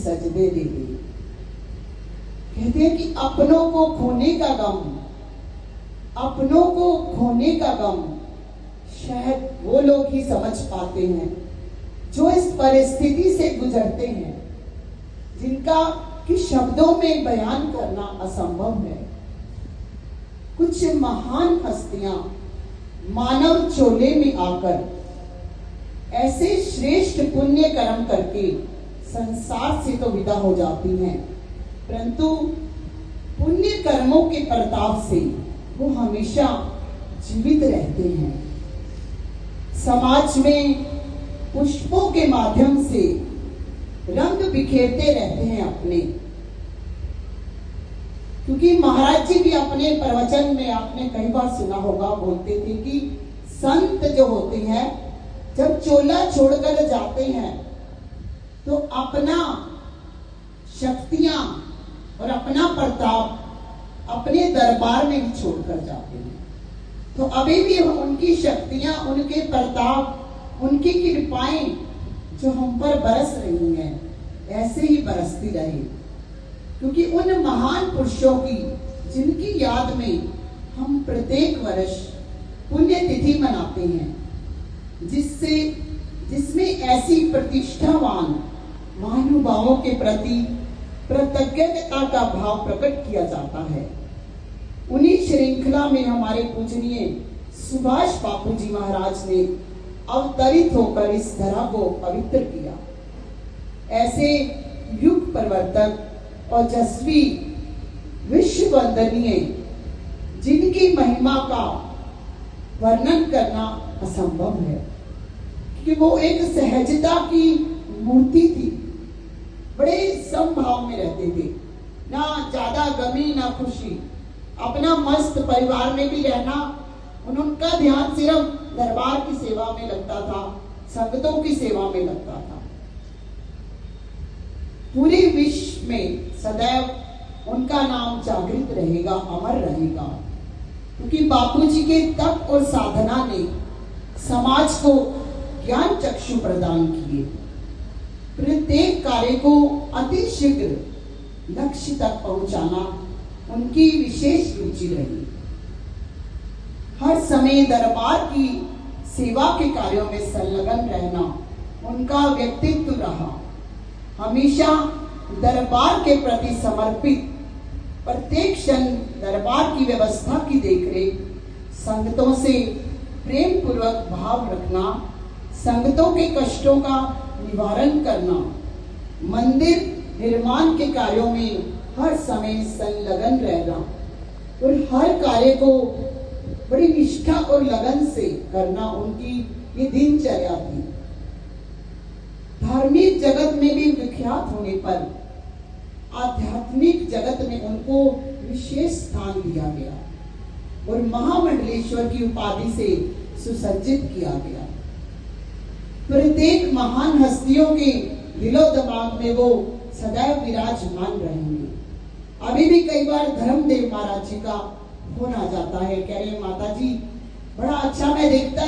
सजदे दे दे। कहते हैं कि अपनों को खोने का गम, अपनों को खोने का गम शायद वो लोग ही समझ पाते हैं जो इस परिस्थिति से गुजरते हैं, जिनका कि शब्दों में बयान करना असंभव है। कुछ महान हस्तियां मानव चोले में आकर ऐसे श्रेष्ठ पुण्य कर्म करके संसार से तो विदा हो जाती हैं, परंतु पुण्य कर्मों के प्रताप से वो हमेशा जीवित रहते हैं। समाज में पुष्पों के माध्यम से रंग बिखेरते रहते हैं अपने। क्योंकि महाराज जी भी अपने प्रवचन में आपने कई बार सुना होगा, बोलते थे कि संत जो होते हैं जब चोला छोड़कर जाते हैं तो अपना शक्तियां और अपना प्रताप अपने दरबार में ही छोड़कर जाते हैं। तो अभी भी उनकी शक्तियां, उनके प्रताप, उनकी कृपाएं जो हम पर बरस रही हैं, ऐसे ही बरसती रहे। क्योंकि उन महान पुरुषों की जिनकी याद में हम प्रत्येक वर्ष पुण्यतिथि मनाते हैं, जिसमें ऐसी प्रतिष्ठावान महानुभावों के प्रति कृतज्ञता का भाव प्रकट किया जाता है। उन्हीं श्रृंखला में हमारे पूजनीय सुभाष बापू जी महाराज ने अवतरित होकर इस धरा को पवित्र किया। ऐसे युग परिवर्तक और जस्वी विश्व वंदनीय जिनकी महिमा का वर्णन करना असंभव है, कि वो एक सहजता की मूर्ति थी। बड़े समभाव में रहते थे, ना ज्यादा गमी ना खुशी, अपना मस्त परिवार में भी रहना। उनका ध्यान सिर्फ दरबार की सेवा में लगता था, संगतों की सेवा में लगता था। पूरे विश्व में सदैव उनका नाम जागृत रहेगा, अमर रहेगा। क्योंकि बापूजी के तप और साधना ने समाज को ज्ञान चक्षु प्रदान किए। प्रत्येक कार्य को अति शीघ्र लक्ष्य तक पहुंचाना उनकी विशेष रुचि रही। हर समय दरबार की सेवा के कार्यों में संलग्न रहना उनका व्यक्तित्व रहा। हमेशा दरबार के प्रति समर्पित, प्रत्येक क्षण दरबार की व्यवस्था की देखरेख, संगतों से प्रेम पूर्वक भाव रखना, संगतों के कष्टों का निवारण करना, मंदिर निर्माण के कार्यों में हर समय संलग्न रहना और हर कार्य को बड़ी निष्ठा और लगन से करना उनकी ये दिनचर्या थी। धार्मिक जगत में भी विख्यात होने पर आध्यात्मिक जगत में उनको विशेष स्थान दिया गया और महामंडलेश्वर की उपाधि से सुसज्जित किया गया। प्रत्येक महान हस्तियों के दिलो दिमाग में वो सदैव विराजमान रहेंगे। अभी भी कई बार धर्मदेव महाराज जी का फोन आ जाता है, कह रहे माता जी बड़ा अच्छा मैं देखता